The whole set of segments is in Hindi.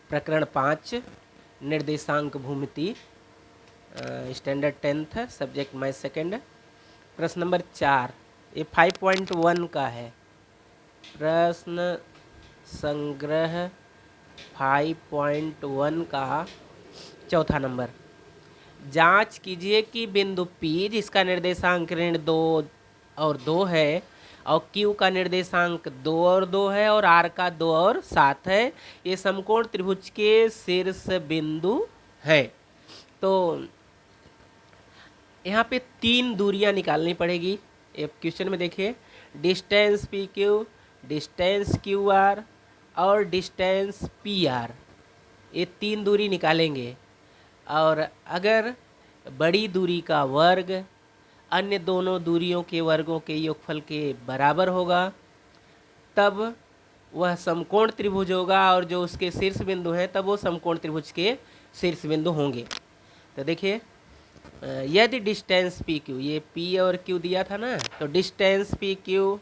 प्रकरण 5 निर्देशांक भूमिति, standard 10th, subject math second. प्रश्न नंबर 4, ये 5.1 का है। प्रश्न संग्रह 5.1 का चौथा नंबर। जांच कीजिए कि बिंदु P जिसका निर्देशांक ऋण 2 और 2 है और Q का निर्देशांक 2 और 2 है और R का 2 और 7 है, ये समकोण त्रिभुज के शीर्ष बिंदु है। तो यहाँ पे 3 दूरियां निकालनी पड़ेगी। एक क्वेश्चन में देखिए, डिस्टेंस PQ, डिस्टेंस QR और डिस्टेंस PR, ये 3 दूरी निकालेंगे। और अगर बड़ी दूरी का वर्ग अन्य दोनों दूरियों के वर्गों के योगफल के बराबर होगा तब वह समकोण त्रिभुज होगा, और जो उसके शीर्ष बिंदु हैं तब वो समकोण त्रिभुज के शीर्ष बिंदु होंगे। तो देखिए, यदि डिस्टेंस PQ, ये P और Q दिया था ना, तो डिस्टेंस PQ,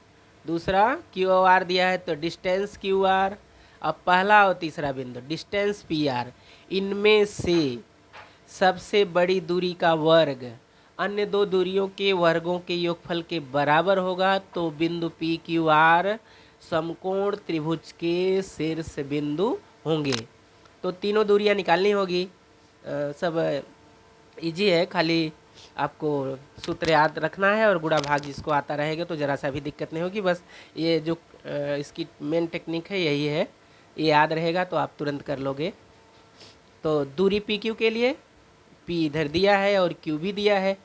दूसरा Q और R दिया है तो डिस्टेंस QR, अब पहला और तीसरा बिंदु डिस्टेंस PR, इनमें से सबसे बड़ी दूरी का वर्ग अन्य दो दूरियों के वर्गों के योगफल के बराबर होगा तो बिंदु PQR समकोण त्रिभुज के शीर्ष बिंदु होंगे। तो तीनों दूरियां निकालनी होगी। सब इजी है, खाली आपको सूत्र याद रखना है और गुणा भाग जिसको आता रहेगा तो ज़रा सा भी दिक्कत नहीं होगी। बस ये जो इसकी मेन टेक्निक है यही है, ये याद रहेगा तो आप तुरंत कर लोगे। तो दूरी PQ के लिए P इधर दिया है और Q भी दिया है,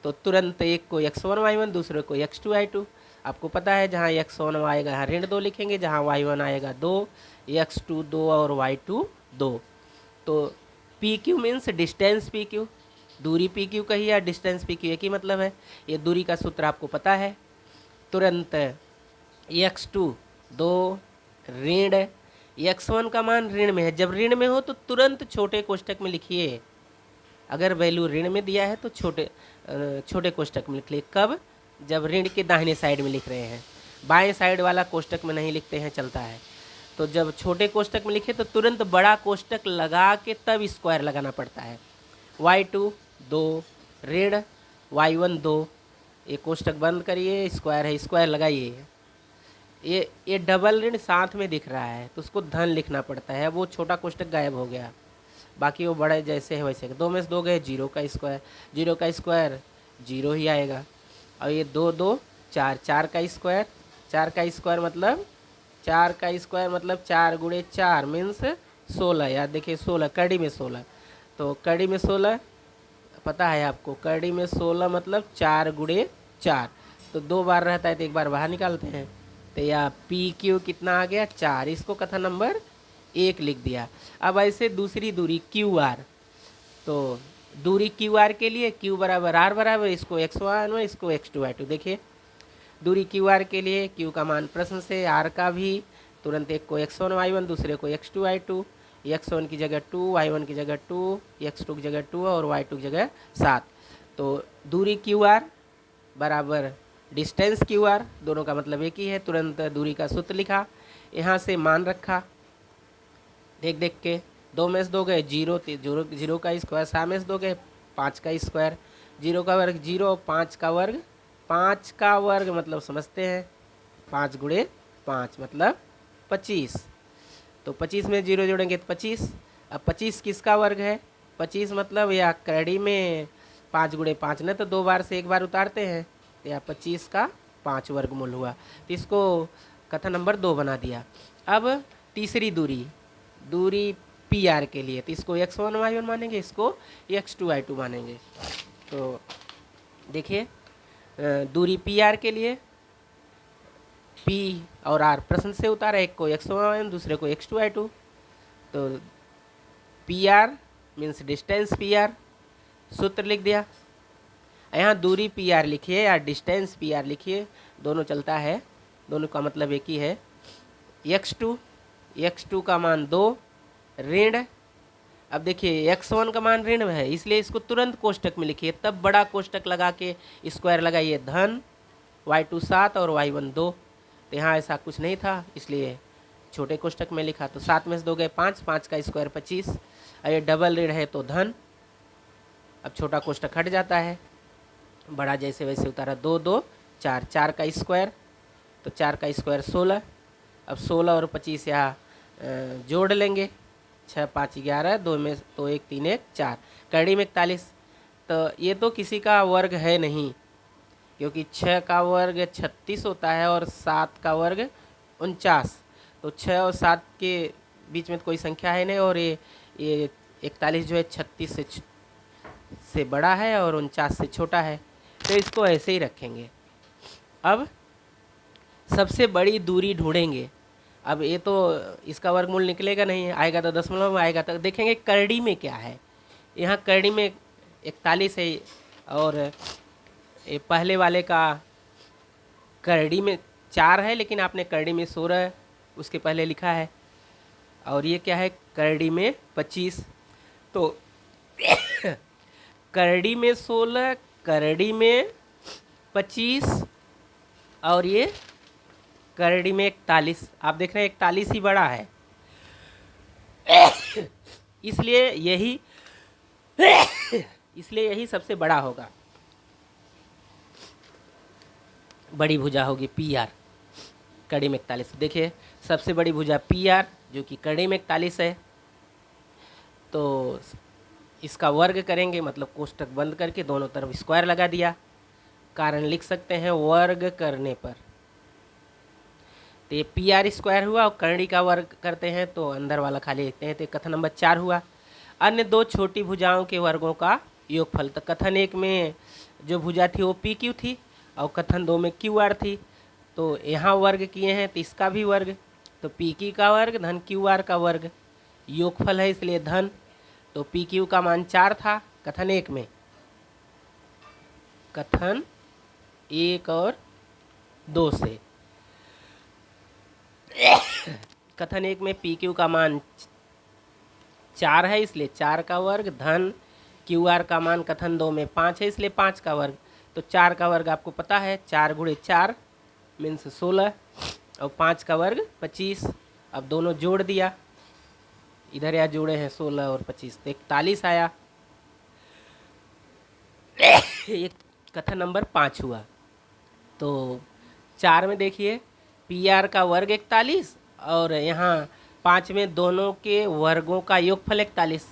तो तुरंत एक को x1 y1 दूसरे को x2 y2। आपको पता है जहाँ x1 आएगा यहाँ ऋण 2 लिखेंगे, जहाँ y1 आएगा 2, x2 2 और y2 2। तो PQ मीन्स डिस्टेंस PQ, दूरी PQ का ही या डिस्टेंस PQ एक ही मतलब है। ये दूरी का सूत्र आपको पता है। तुरंत x2 2 ऋण x1 का मान ऋण में है, जब ऋण में हो तो तुरंत छोटे कोष्टक में लिखिए। अगर वैल्यू ऋण में दिया है तो छोटे कोष्टक में लिख लिए। कब? जब ऋण के दाहिने साइड में लिख रहे हैं, बाएं साइड वाला कोष्टक में नहीं लिखते हैं, चलता है। तो जब छोटे कोष्टक में लिखे तो तुरंत बड़ा कोष्टक लगा के तब स्क्वायर लगाना पड़ता है। y2 2 ऋण y1 2, ये कोष्टक बंद करिए, स्क्वायर है, स्क्वायर लगाइए। ये डबल ऋण साथ में दिख रहा है तो उसको धन लिखना पड़ता है, वो छोटा कोष्टक गायब हो गया, बाकी वो बड़े जैसे है वैसे। 2 में से 2 गए, 0 का स्क्वायर, 0 का स्क्वायर 0 ही आएगा। और ये 2 2 4, 4 का स्क्वायर, 4 का स्क्वायर मतलब 4 का स्क्वायर मतलब 4 गुणे 4 मीन्स 16। याद देखिए 16 कड़ी में 16, तो कड़ी में 16 पता है आपको, कड़ी में 16 मतलब 4 गुणे 4, तो 2 बार रहता है तो एक बार बाहर निकालते हैं। तो यह PQ कितना आ गया 4, इसको कथन नंबर 1 लिख दिया। अब ऐसे दूसरी दूरी QR, तो दूरी QR के लिए Q बराबर R बराबर, इसको x1 इसको x2 y2। देखिए दूरी QR के लिए Q का मान प्रश्न से, R का भी, तुरंत एक को x1 y1 दूसरे को x2 y2, x1 की जगह 2, y1 की जगह 2, x2 की जगह 2 और y2 की जगह 7। तो दूरी QR बराबर डिस्टेंस QR, दोनों का मतलब एक ही है। तुरंत दूरी का सूत्र लिखा, यहाँ से मान रखा, देख देख के 2 में से 2 गए 0, 0 का स्क्वायर, 7 में से 2 गए 5 का स्क्वायर, 0 का वर्ग 0, 5 का वर्ग, 5 का वर्ग मतलब समझते हैं 5 गुणे 5 मतलब 25। तो 25 में 0 जोड़ेंगे तो 25। अब 25 किसका वर्ग है? 25 मतलब या कड़ी में 5 गुणे 5 ने तो 2 बार से एक बार उतारते हैं, या 25 का 5 वर्गमूल हुआ, तो इसको कथन नंबर 2 बना दिया। अब तीसरी दूरी PR के लिए, तो इसको x1 y1 मानेंगे, इसको x2 y2 मानेंगे। तो देखिए दूरी PR के लिए P और R प्रश्न से उतारा, एक को x1 y1 दूसरे को x2 y2। तो PR मीन्स डिस्टेंस PR, सूत्र लिख दिया। यहाँ दूरी PR लिखिए या डिस्टेंस PR लिखिए, दोनों चलता है, दोनों का मतलब एक ही है। x2 का मान 2 ऋण, अब देखिए x1 का मान ऋण है इसलिए इसको तुरंत कोष्टक में लिखिए, तब बड़ा कोष्टक लगा के स्क्वायर लगाइए, धन y2 7 और y1 2। तो यहाँ ऐसा कुछ नहीं था इसलिए छोटे कोष्टक में लिखा, तो 7 में से 2 गए 5, 5 का स्क्वायर 25, और ये डबल ऋण है तो धन। अब छोटा कोष्टक हट जाता है, बड़ा जैसे वैसे उतारा, 2 2 4, 4 का स्क्वायर, तो 4 का स्क्वायर 16। अब 16 और 25 यहाँ जोड़ लेंगे, 6 5 11, 2 में तो 1 3 1 4, कड़ी में 41। तो ये तो किसी का वर्ग है नहीं, क्योंकि 6 का वर्ग 36 होता है और 7 का वर्ग 49, तो 6 और 7 के बीच में कोई संख्या है नहीं, और ये 41 जो है 36 से बड़ा है और 49 से छोटा है, तो इसको ऐसे ही रखेंगे। अब सबसे बड़ी दूरी ढूंढेंगे। अब ये तो इसका वर्गमूल निकलेगा नहीं, आएगा तो दशमलव में आएगा, तो देखेंगे करड़ी में क्या है। यहाँ करड़ी में 41 है, और ये पहले वाले का करड़ी में 4 है, लेकिन आपने करड़ी में 16 उसके पहले लिखा है, और ये क्या है करड़ी में 25। तो करड़ी में 16, करड़ी में 25, और ये करड़ी में 41। आप देख रहे हैं 41 ही बड़ा है, इसलिए यही सबसे बड़ा होगा, बड़ी भुजा होगी पी आर, कड़ी में 41। देखिए सबसे बड़ी भुजा पी आर जो कि कड़ी में 41 है, तो इसका वर्ग करेंगे, मतलब कोष्टक बंद करके दोनों तरफ स्क्वायर लगा दिया। कारण लिख सकते हैं वर्ग करने पर, तो ये पी आर स्क्वायर हुआ, और करड़ी का वर्ग करते हैं तो अंदर वाला खाली लिखते हैं, तो कथन नंबर 4 हुआ। अन्य दो छोटी भुजाओं के वर्गों का योगफल, तो कथन 1 में जो भुजा थी वो पी क्यू थी, और कथन 2 में क्यू आर थी, तो यहाँ वर्ग किए हैं तो इसका भी वर्ग, तो पी क्यू का वर्ग धन क्यू आर का वर्ग, योगफल है इसलिए धन। तो पी क्यू का मान 4 था कथन 1 में, कथन 1 और 2 से। कथन 1 में पी क्यू का मान 4 है इसलिए 4 का वर्ग, धन क्यू आर का मान कथन 2 में 5 है इसलिए 5 का वर्ग। तो 4 का वर्ग आपको पता है, 4 गुणे 4 मीन्स 16, और 5 का वर्ग 25। अब दोनों जोड़ दिया, इधर यहाँ जोड़े हैं 16 और 25, तो 41 आया। एक कथन नंबर 5 हुआ। तो 4 में देखिए पी आर का वर्ग 41, और यहाँ 5 में दोनों के वर्गों का योगफल 41,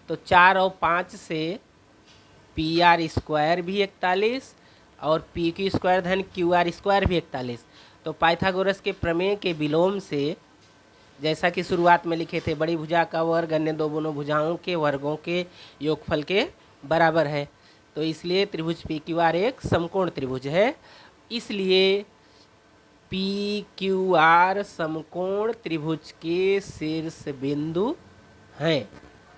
तो 4 और 5 से पी आर स्क्वायर भी 41 और पी क्यू स्क्वायर धन क्यू आर स्क्वायर भी 41। तो पाइथागोरस के प्रमेय के विलोम से, जैसा कि शुरुआत में लिखे थे, बड़ी भुजा का वर्ग अन्य दोनों भुजाओं के वर्गों के योगफल के बराबर है, तो इसलिए त्रिभुज पी क्यू आर एक समकोण त्रिभुज है, इसलिए पी क्यू आर समकोण त्रिभुज के शीर्ष बिंदु हैं।